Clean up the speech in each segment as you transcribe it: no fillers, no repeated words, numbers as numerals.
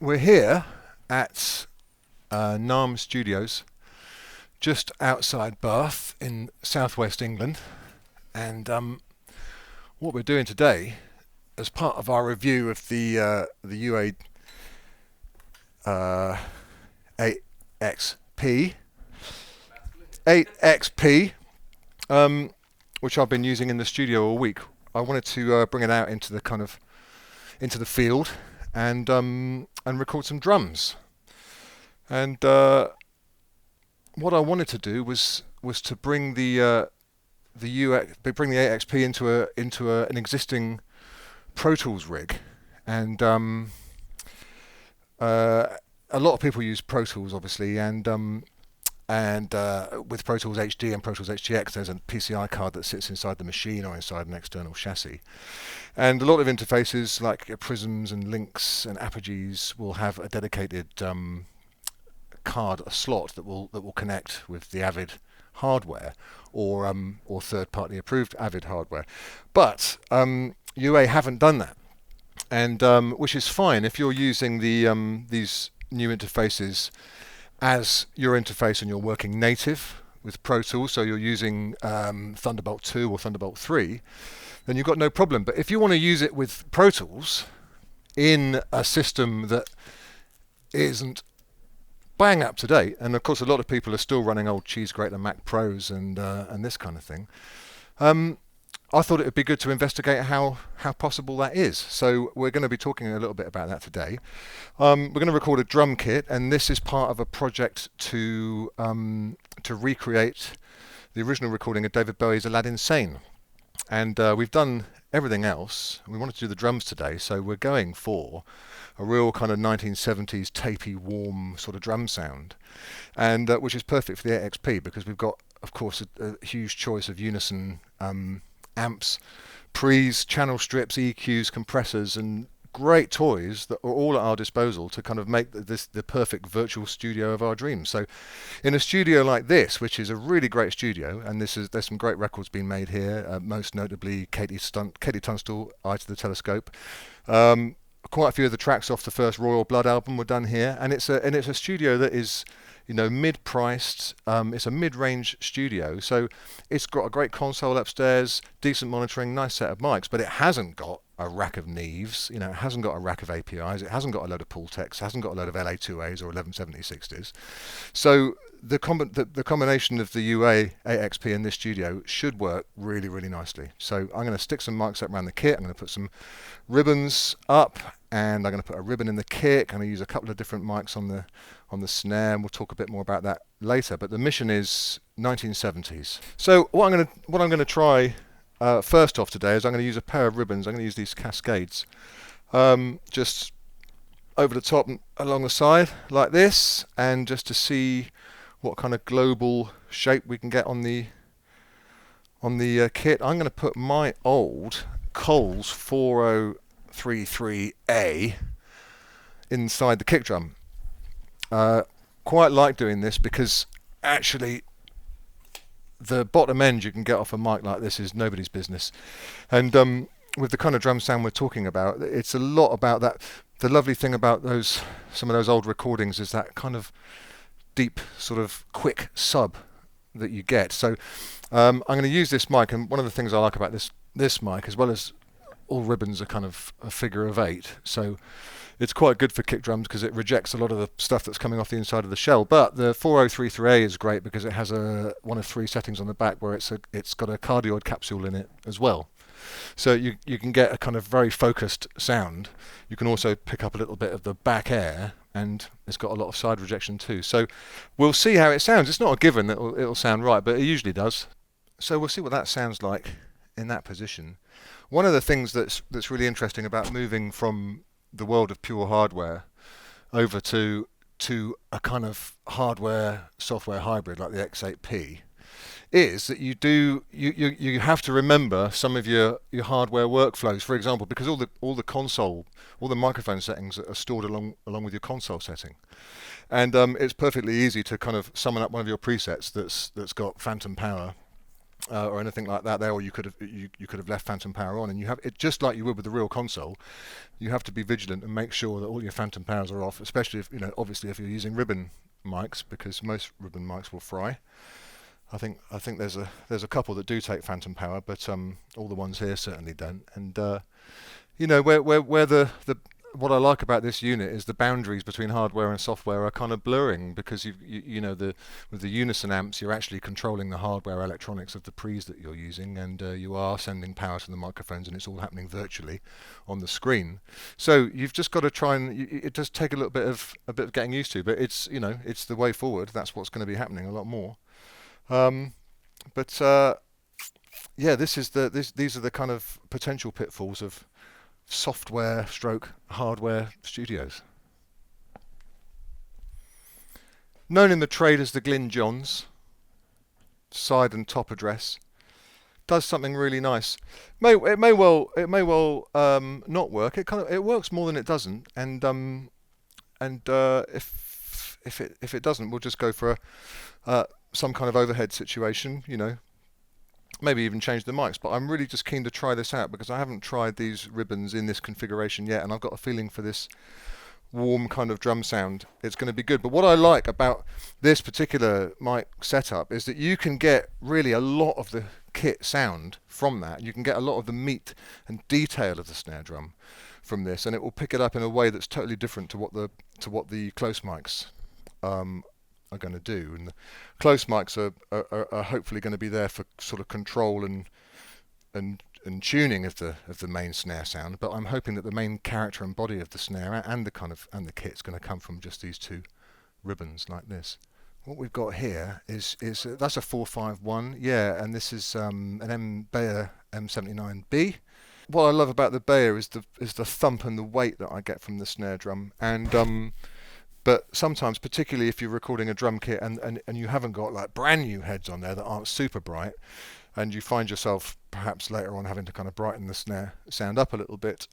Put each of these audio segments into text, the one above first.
We're here at NARM Studios, just outside Bath in southwest England, and what we're doing today, as part of our review of the UA 8XP, which I've been using in the studio all week. I wanted to bring it out into the field and record some drums. And what I wanted to do was to bring the 8XP into an existing Pro Tools rig, and a lot of people use Pro Tools, obviously, and with Pro Tools HD and Pro Tools HDX, there's a PCI card that sits inside the machine or inside an external chassis. And a lot of interfaces like Prisms and Links and Apogees will have a dedicated card, a slot that will connect with the Avid hardware or third-party approved Avid hardware. But UA haven't done that, and which is fine if you're using these new interfaces as your interface and you're working native with Pro Tools, so you're using Thunderbolt 2 or Thunderbolt 3, then you've got no problem. But if you want to use it with Pro Tools in a system that isn't bang up to date, and of course a lot of people are still running old cheese grater Mac Pros and this kind of thing, I thought it would be good to investigate how possible that is. So we're going to be talking a little bit about that today. We're going to record a drum kit, and this is part of a project to recreate the original recording of David Bowie's Aladdin Sane. And we've done everything else. We wanted to do the drums today, so we're going for a real kind of 1970s tapey, warm sort of drum sound, and which is perfect for the 8XP because we've got, of course, a huge choice of unison amps, pre's, channel strips, EQs, compressors, and great toys that are all at our disposal to kind of make this the perfect virtual studio of our dreams. So in a studio like this, which is a really great studio, and there's some great records being made here, most notably Katie Tunstall, Eye to the Telescope. Quite a few of the tracks off the first Royal Blood album were done here, and it's a studio that is, you know, mid-priced. It's a mid-range studio, so it's got a great console upstairs, decent monitoring, nice set of mics, but it hasn't got a rack of Neves, you know, it hasn't got a rack of APIs, it hasn't got a load of Pultecs, it hasn't got a load of LA2As or 117060s. So the combination of the UA 8XP in this studio should work really, really nicely. So I'm going to stick some mics up around the kit, I'm going to put some ribbons up, and I'm going to put a ribbon in the kit. I'm going to use a couple of different mics on the snare, and we'll talk a bit more about that later. But the mission is 1970s. So what I'm going to try first off today is I'm going to use a pair of ribbons. I'm going to use these Cascades, just over the top and along the side like this, and just to see what kind of global shape we can get on the kit. I'm going to put my old Coles 4033A inside the kick drum. Quite like doing this because actually the bottom end you can get off a mic like this is nobody's business, and with the kind of drum sound we're talking about, it's a lot about that. The lovely thing about some of those old recordings is that kind of deep sort of quick sub that you get. So I'm going to use this mic, and one of the things I like about this mic, as well as all ribbons are kind of a figure of 8, so it's quite good for kick drums because it rejects a lot of the stuff that's coming off the inside of the shell. But the 4033A is great because it has one of 3 settings on the back where it's got a cardioid capsule in it as well. So you can get a kind of very focused sound. You can also pick up a little bit of the back air, and it's got a lot of side rejection too. So we'll see how it sounds. It's not a given that it'll sound right, but it usually does. So we'll see what that sounds like in that position. One of the things that's really interesting about moving from the world of pure hardware over to a kind of hardware software hybrid like the X8P is that you have to remember some of your hardware workflows, for example, because all the microphone settings are stored along with your console setting, and it's perfectly easy to kind of summon up one of your presets that's got phantom power or anything like that there, or you could have left phantom power on, and you have it just like you would with the real console. You have to be vigilant and make sure that all your phantom powers are off, especially if obviously if you're using ribbon mics, because most ribbon mics will fry. I think there's a couple that do take phantom power, but all the ones here certainly don't. And where the what I like about this unit is the boundaries between hardware and software are kind of blurring, because with the Unison amps you're actually controlling the hardware electronics of the pre's that you're using, and you are sending power to the microphones, and it's all happening virtually on the screen. So you've just got to try and it does take a bit of getting used to, but it's it's the way forward. That's what's going to be happening a lot more. Yeah, these are the kind of potential pitfalls of software stroke hardware studios. Known in the trade as the Glyn Johns, side and top address, does something really nice. It may well not work. It works more than it doesn't, and if it doesn't, we'll just go for some kind of overhead situation, maybe even change the mics. But I'm really just keen to try this out, because I haven't tried these ribbons in this configuration yet, and I've got a feeling for this warm kind of drum sound it's going to be good. But what I like about this particular mic setup is that you can get really a lot of the kit sound from that. You can get a lot of the meat and detail of the snare drum from this, and it will pick it up in a way that's totally different to what the close mics are going to do. And the close mics are hopefully going to be there for sort of control and tuning of the main snare sound. But I'm hoping that the main character and body of the snare and the kit's going to come from just these two ribbons like this. What we've got here is that's a 451, yeah, and this is an Bowie M79B. What I love about the Bowie is the thump and the weight that I get from the snare drum, and but sometimes, particularly if you're recording a drum kit and you haven't got like brand new heads on there that aren't super bright, and you find yourself perhaps later on having to kind of brighten the snare sound up a little bit,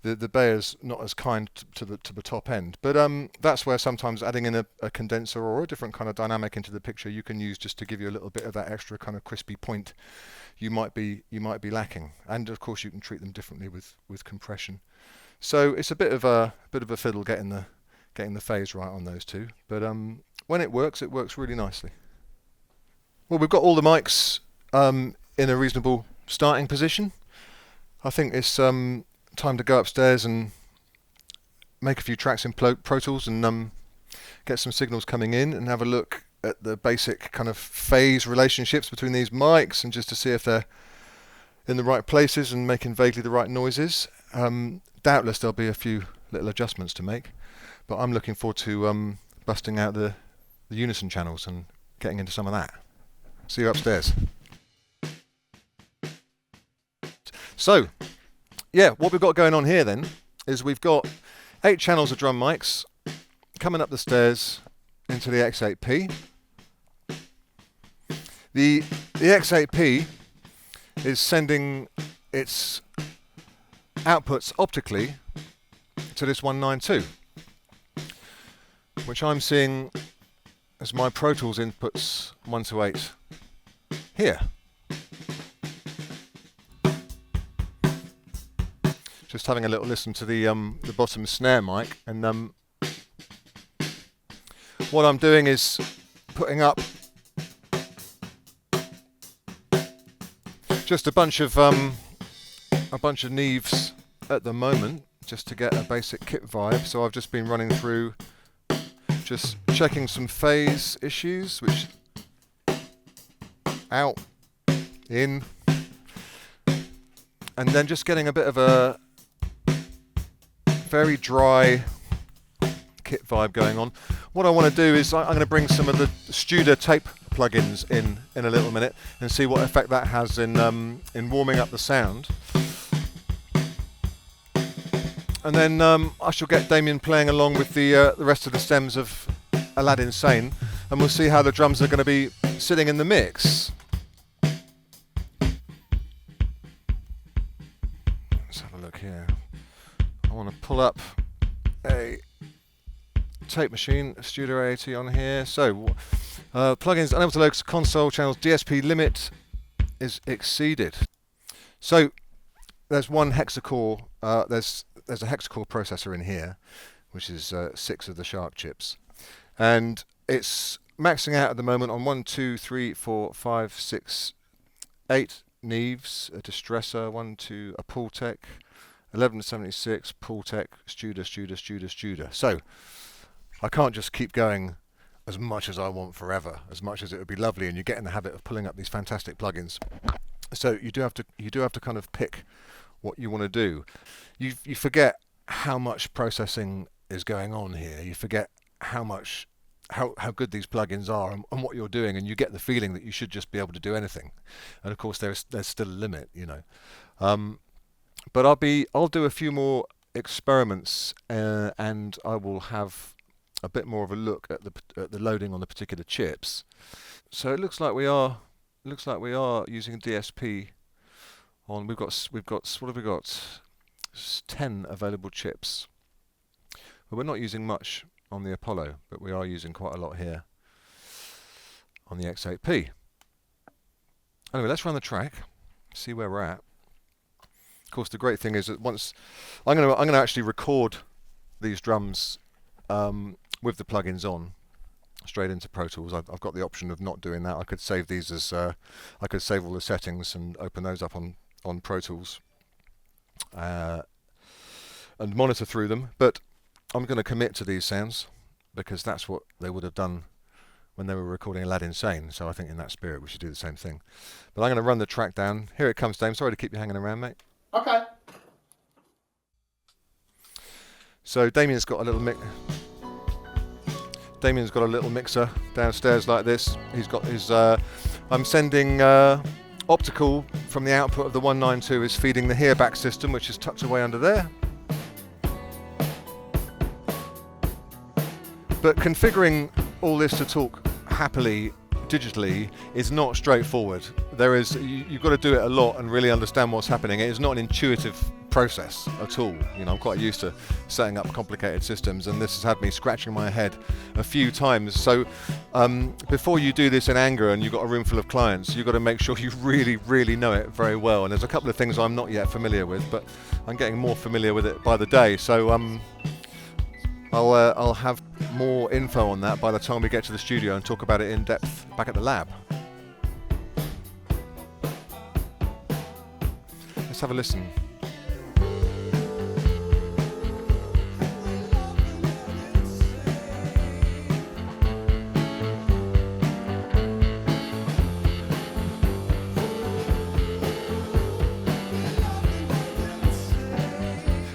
the Bowie's not as kind to the top end. But that's where sometimes adding in a condenser or a different kind of dynamic into the picture you can use just to give you a little bit of that extra kind of crispy point you might be lacking. And of course you can treat them differently with compression. So it's a bit of a fiddle getting the phase right on those two, but when it works really nicely. Well, we've got all the mics in a reasonable starting position. I think it's time to go upstairs and make a few tracks in Pro Tools and get some signals coming in and have a look at the basic kind of phase relationships between these mics, and just to see if they're in the right places and making vaguely the right noises. Doubtless there'll be a few little adjustments to make, but I'm looking forward to busting out the Unison channels and getting into some of that. See you upstairs. So, yeah, what we've got going on here then is we've got 8 channels of drum mics coming up the stairs into the X8P. The X8P is sending its outputs optically to this 192, which I'm seeing as my Pro Tools inputs 1 to 8 here. Just having a little listen to the bottom snare mic, and what I'm doing is putting up just a bunch of Neves at the moment, just to get a basic kit vibe. So I've just been running through, just checking some phase issues, which out, in, and then just getting a bit of a very dry kit vibe going on. What I want to do is I'm going to bring some of the Studer tape plugins in a little minute and see what effect that has in warming up the sound. And then I shall get Damien playing along with the rest of the stems of Aladdin Sane, and we'll see how the drums are going to be sitting in the mix. Let's have a look here. I want to pull up a tape machine, Studio 80 on here. So, plugins unable to load console channels. DSP limit is exceeded. So, there's one hexacore. There's a hexacore processor in here, which is 6 of the Shark chips, and it's maxing out at the moment on 1, 2, 3, 4, 5, 6, 8 Neves, a distressor, 1, 2, a Pultec, 1176, Pultec, Studer. So I can't just keep going as much as I want forever, as much as it would be lovely, and you get in the habit of pulling up these fantastic plugins. So you do have to kind of pick what you want to do. You forget how much processing is going on here. You forget how good these plugins are and what you're doing, and you get the feeling that you should just be able to do anything. And of course, there's still a limit, you know. But I'll do a few more experiments, and I will have a bit more of a look at the loading on the particular chips. So it looks like we are using DSP on. We've got what have we got? 10 available chips. But we're not using much on the Apollo, but we are using quite a lot here on the X8P. Anyway, let's run the track, see where we're at. Of course, the great thing is that once I'm going to actually record these drums with the plugins on straight into Pro Tools. I've got the option of not doing that. I could save these as I could save all the settings and open those up on Pro Tools and monitor through them. But I'm going to commit to these sounds because that's what they would have done when they were recording Aladdin Sane. So I think in that spirit we should do the same thing. But I'm going to run the track down. Here it comes, Dame. Sorry to keep you hanging around, mate. Okay. So Damien's got a little mixer downstairs like this. He's got his. I'm sending optical from the output of the 192 is feeding the hearback system, which is tucked away under there. But configuring all this to talk happily digitally is not straightforward. You've got to do it a lot and really understand what's happening. It is not an intuitive process at all. You know, I'm quite used to setting up complicated systems, and this has had me scratching my head a few times. So before you do this in anger and you've got a room full of clients, you've got to make sure you really, really know it very well. And there's a couple of things I'm not yet familiar with, but I'm getting more familiar with it by the day. So I'll have more info on that by the time we get to the studio and talk about it in depth back at the lab. Let's have a listen.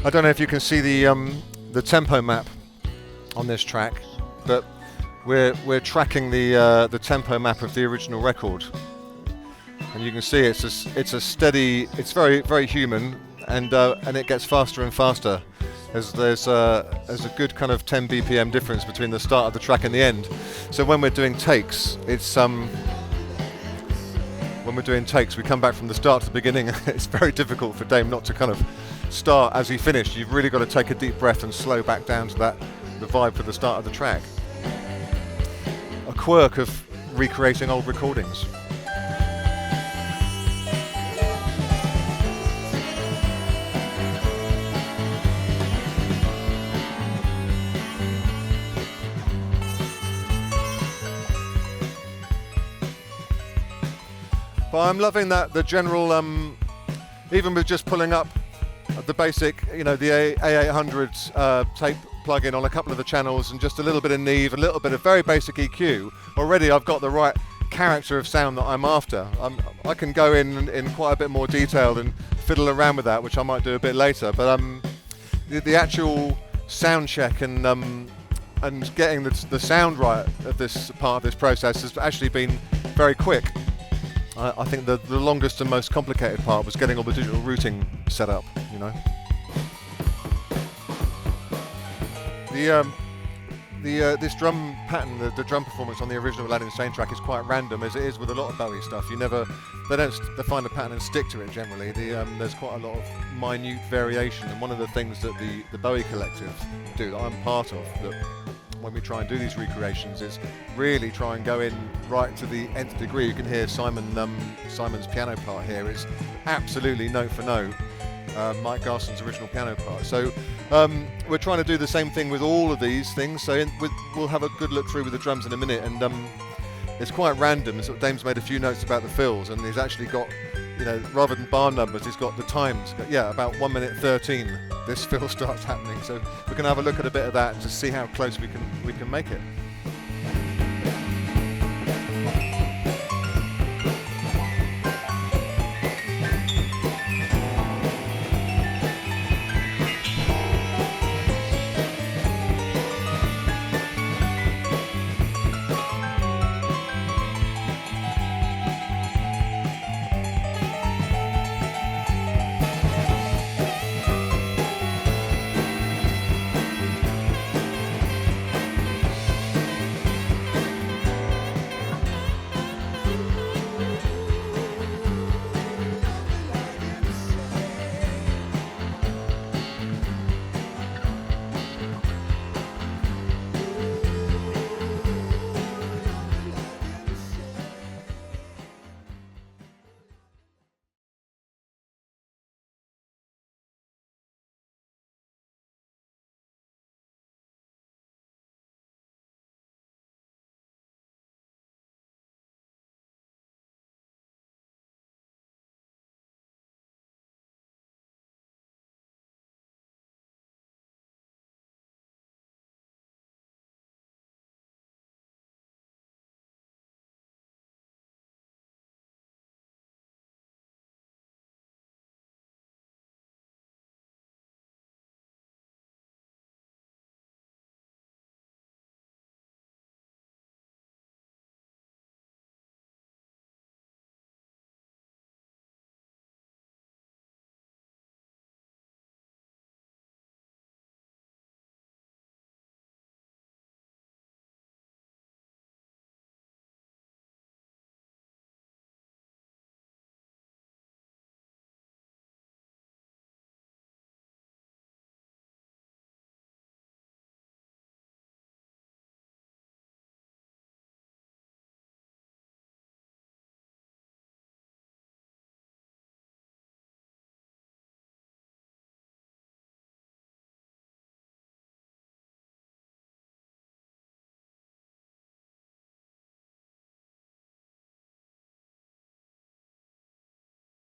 I don't know if you can see the tempo map on this track, but we're tracking the tempo map of the original record, and you can see it's a steady. It's very, very human, and it gets faster and faster. There's a good kind of 10 BPM difference between the start of the track and the end. So when we're doing takes, we come back from the start to the beginning. It's very difficult for Dame not to kind of start as he finished. You've really got to take a deep breath and slow back down to the vibe for the start of the track. A quirk of recreating old recordings. But I'm loving that the general, even with just pulling up the basic, you know, the A800 tape plug-in on a couple of the channels and just a little bit of Neve, a little bit of very basic EQ, already I've got the right character of sound that I'm after. I can go in quite a bit more detail and fiddle around with that, which I might do a bit later, but the actual sound check and getting the sound right of this part of this process has actually been very quick. I think the longest and most complicated part was getting all the digital routing set up, you know. This drum pattern, the drum performance on the original Aladdin Sane track is quite random, as it is with a lot of Bowie stuff. They don't find a pattern and stick to it generally. There's quite a lot of minute variation, and one of the things that the Bowie Collective do, that I'm part of, that when we try and do these recreations is really try and go in right to the nth degree. You can hear Simon's piano part here is absolutely note for note Mike Garson's original piano part. So we're trying to do the same thing with all of these things. So we'll have a good look through with the drums in a minute, and it's quite random. So Dame's made a few notes about the fills, and he's actually got, you know, rather than bar numbers, he's got the times. Yeah, about 1 minute 13, this fill starts happening. So we're going to have a look at a bit of that to see how close we can make it.